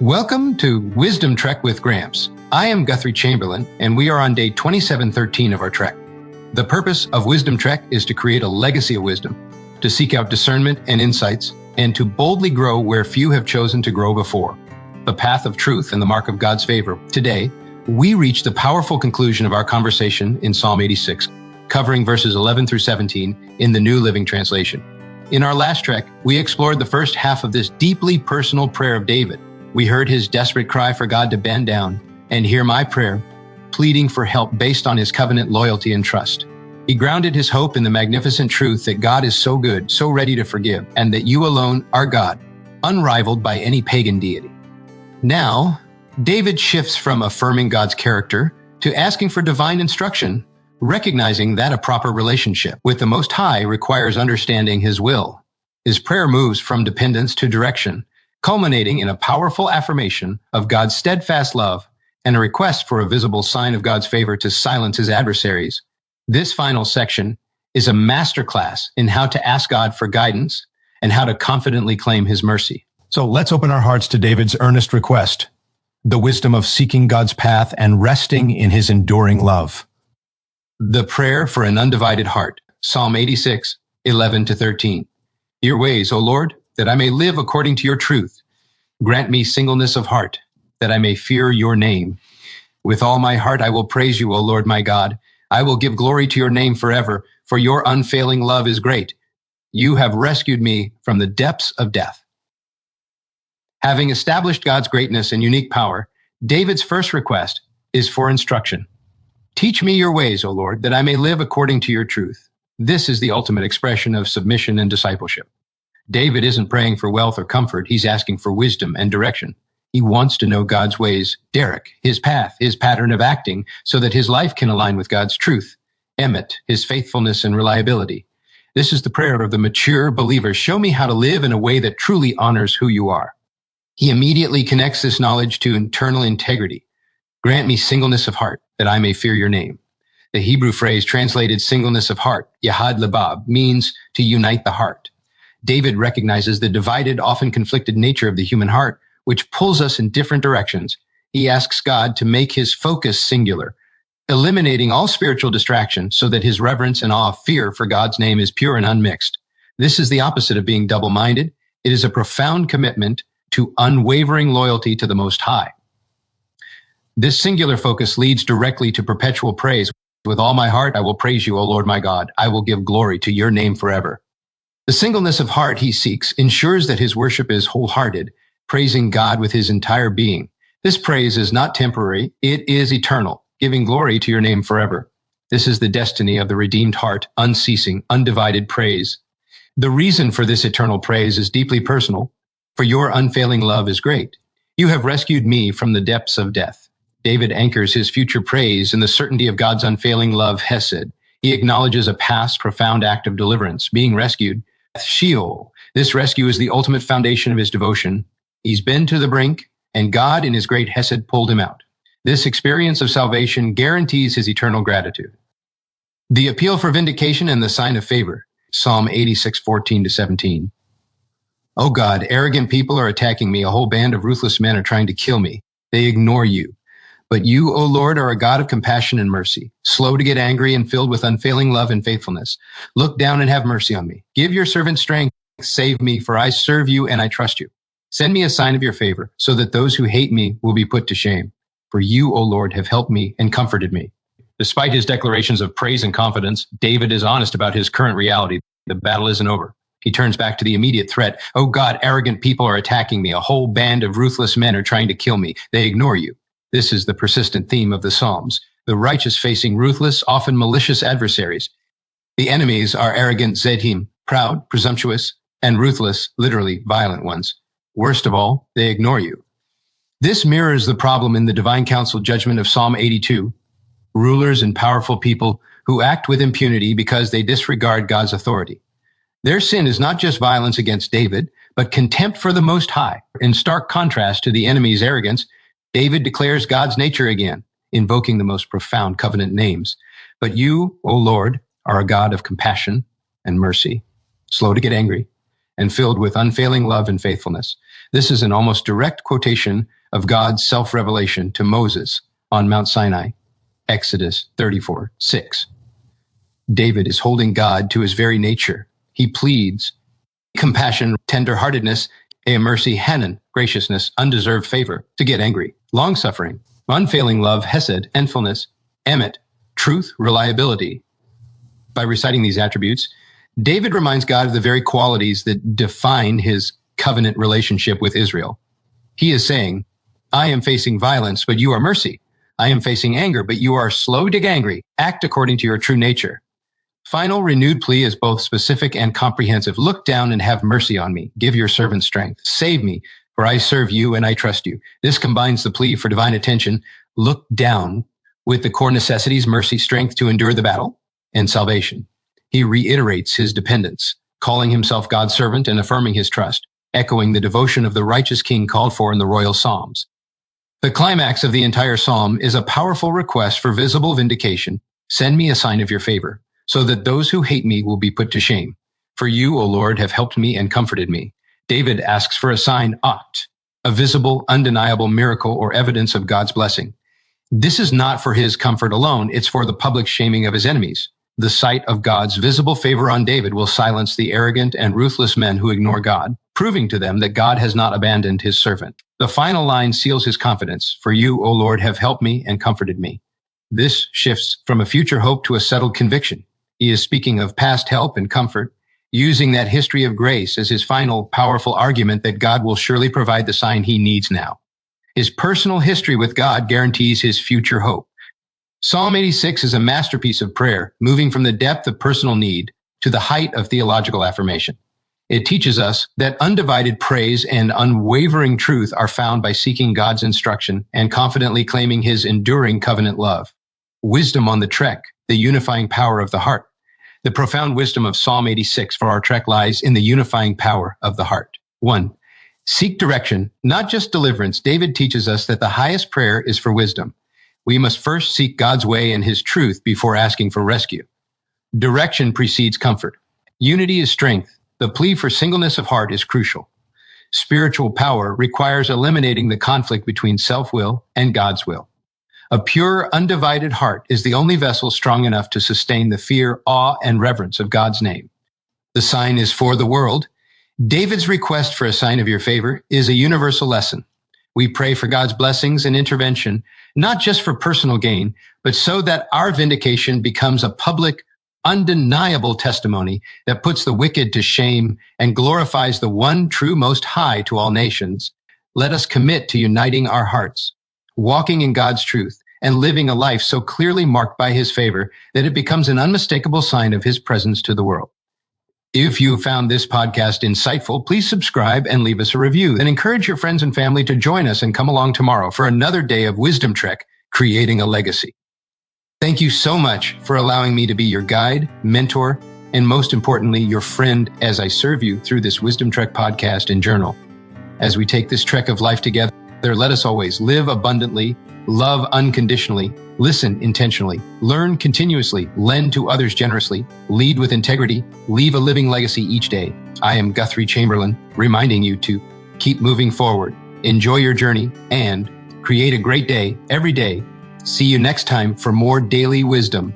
Welcome to Wisdom Trek with Gramps. I am Guthrie Chamberlain, and we are on day 2713 of our trek. The purpose of Wisdom Trek is to create a legacy of wisdom, to seek out discernment and insights, and to boldly grow where few have chosen to grow before. The path of truth and the mark of God's favor. Today, we reach the powerful conclusion of our conversation in Psalm 86, covering verses 11 through 17 in the New Living Translation. In our last trek, we explored the first half of this deeply personal prayer of David. We heard his desperate cry for God to bend down and hear my prayer, pleading for help based on his covenant loyalty and trust. He grounded his hope in the magnificent truth that God is so good, so ready to forgive, and that you alone are God, unrivaled by any pagan deity. Now, David shifts from affirming God's character to asking for divine instruction, recognizing that a proper relationship with the Most High requires understanding his will. His prayer moves from dependence to direction, culminating in a powerful affirmation of God's steadfast love and a request for a visible sign of God's favor to silence his adversaries. This final section is a masterclass in how to ask God for guidance and how to confidently claim his mercy. So let's open our hearts to David's earnest request, the wisdom of seeking God's path and resting in his enduring love. The prayer for an undivided heart, Psalm 86, 11 to 13. Your ways, O Lord, that I may live according to your truth. Grant me singleness of heart, that I may fear your name. With all my heart I will praise you, O Lord my God. I will give glory to your name forever, for your unfailing love is great. You have rescued me from the depths of death. Having established God's greatness and unique power, David's first request is for instruction. Teach me your ways, O Lord, that I may live according to your truth. This is the ultimate expression of submission and discipleship. David isn't praying for wealth or comfort. He's asking for wisdom and direction. He wants to know God's ways, Derek, his path, his pattern of acting, so that his life can align with God's truth. Emmett, his faithfulness and reliability. This is the prayer of the mature believer. Show me how to live in a way that truly honors who you are. He immediately connects this knowledge to internal integrity. Grant me singleness of heart, that I may fear your name. The Hebrew phrase translated singleness of heart, yahad lebab, means to unite the heart. David recognizes the divided, often conflicted nature of the human heart, which pulls us in different directions. He asks God to make his focus singular, eliminating all spiritual distractions so that his reverence and awe of fear for God's name is pure and unmixed. This is the opposite of being double-minded. It is a profound commitment to unwavering loyalty to the Most High. This singular focus leads directly to perpetual praise. With all my heart, I will praise you, O Lord my God. I will give glory to your name forever. The singleness of heart he seeks ensures that his worship is wholehearted, praising God with his entire being. This praise is not temporary, it is eternal, giving glory to your name forever. This is the destiny of the redeemed heart, unceasing, undivided praise. The reason for this eternal praise is deeply personal, for your unfailing love is great. You have rescued me from the depths of death. David anchors his future praise in the certainty of God's unfailing love, Hesed. He acknowledges a past profound act of deliverance, being rescued. Sheol. This rescue is the ultimate foundation of his devotion. He's been to the brink, and God in his great Hesed pulled him out. This experience of salvation guarantees his eternal gratitude. The appeal for vindication and the sign of favor, Psalm 86, 14 to 17. O God, arrogant people are attacking me. A whole band of ruthless men are trying to kill me. They ignore you. But you, O Lord, are a God of compassion and mercy, slow to get angry and filled with unfailing love and faithfulness. Look down and have mercy on me. Give your servant strength. Save me, for I serve you and I trust you. Send me a sign of your favor, so that those who hate me will be put to shame. For you, O Lord, have helped me and comforted me. Despite his declarations of praise and confidence, David is honest about his current reality. The battle isn't over. He turns back to the immediate threat. O God, arrogant people are attacking me. A whole band of ruthless men are trying to kill me. They ignore you. This is the persistent theme of the Psalms. The righteous facing ruthless, often malicious adversaries. The enemies are arrogant Zedhim, proud, presumptuous, and ruthless, literally violent ones. Worst of all, they ignore you. This mirrors the problem in the divine council judgment of Psalm 82. Rulers and powerful people who act with impunity because they disregard God's authority. Their sin is not just violence against David, but contempt for the Most High. In stark contrast to the enemy's arrogance, David declares God's nature again, invoking the most profound covenant names. But you, O Lord, are a God of compassion and mercy, slow to get angry, and filled with unfailing love and faithfulness. This is an almost direct quotation of God's self-revelation to Moses on Mount Sinai, Exodus 34:6. David is holding God to his very nature. He pleads compassion, tender-heartedness, mercy, hanan, graciousness, undeserved favor, to get angry, long-suffering, unfailing love, hesed, enfulness, emet, truth, reliability. By reciting these attributes, David reminds God of the very qualities that define his covenant relationship with Israel. He is saying, I am facing violence, but you are mercy. I am facing anger, but you are slow to get angry. Act according to your true nature. Final renewed plea is both specific and comprehensive. Look down and have mercy on me. Give your servant strength. Save me, for I serve you and I trust you. This combines the plea for divine attention, look down, with the core necessities, mercy, strength to endure the battle, and salvation. He reiterates his dependence, calling himself God's servant and affirming his trust, echoing the devotion of the righteous king called for in the royal psalms. The climax of the entire psalm is a powerful request for visible vindication. Send me a sign of your favor, so that those who hate me will be put to shame. For you, O Lord, have helped me and comforted me. David asks for a sign, a visible, undeniable miracle or evidence of God's blessing. This is not for his comfort alone, it's for the public shaming of his enemies. The sight of God's visible favor on David will silence the arrogant and ruthless men who ignore God, proving to them that God has not abandoned his servant. The final line seals his confidence. For you, O Lord, have helped me and comforted me. This shifts from a future hope to a settled conviction. He is speaking of past help and comfort, using that history of grace as his final powerful argument that God will surely provide the sign he needs now. His personal history with God guarantees his future hope. Psalm 86 is a masterpiece of prayer, moving from the depth of personal need to the height of theological affirmation. It teaches us that undivided praise and unwavering truth are found by seeking God's instruction and confidently claiming his enduring covenant love. Wisdom on the trek, the unifying power of the heart. The profound wisdom of Psalm 86 for our trek lies in the unifying power of the heart. 1. Seek direction, not just deliverance. David teaches us that the highest prayer is for wisdom. We must first seek God's way and his truth before asking for rescue. Direction precedes comfort. Unity is strength. The plea for singleness of heart is crucial. Spiritual power requires eliminating the conflict between self-will and God's will. A pure, undivided heart is the only vessel strong enough to sustain the fear, awe, and reverence of God's name. The sign is for the world. David's request for a sign of your favor is a universal lesson. We pray for God's blessings and intervention, not just for personal gain, but so that our vindication becomes a public, undeniable testimony that puts the wicked to shame and glorifies the one true Most High to all nations. Let us commit to uniting our hearts, walking in God's truth, and living a life so clearly marked by his favor that it becomes an unmistakable sign of his presence to the world. If you found this podcast insightful, please subscribe and leave us a review, and encourage your friends and family to join us and come along tomorrow for another day of Wisdom Trek, creating a legacy. Thank you so much for allowing me to be your guide, mentor, and most importantly, your friend as I serve you through this Wisdom Trek podcast and journal. As we take this trek of life together, let us always live abundantly, love unconditionally, listen intentionally, learn continuously, lend to others generously, lead with integrity, leave a living legacy each day. I am Guthrie Chamberlain, reminding you to keep moving forward, enjoy your journey, and create a great day every day. See you next time for more daily wisdom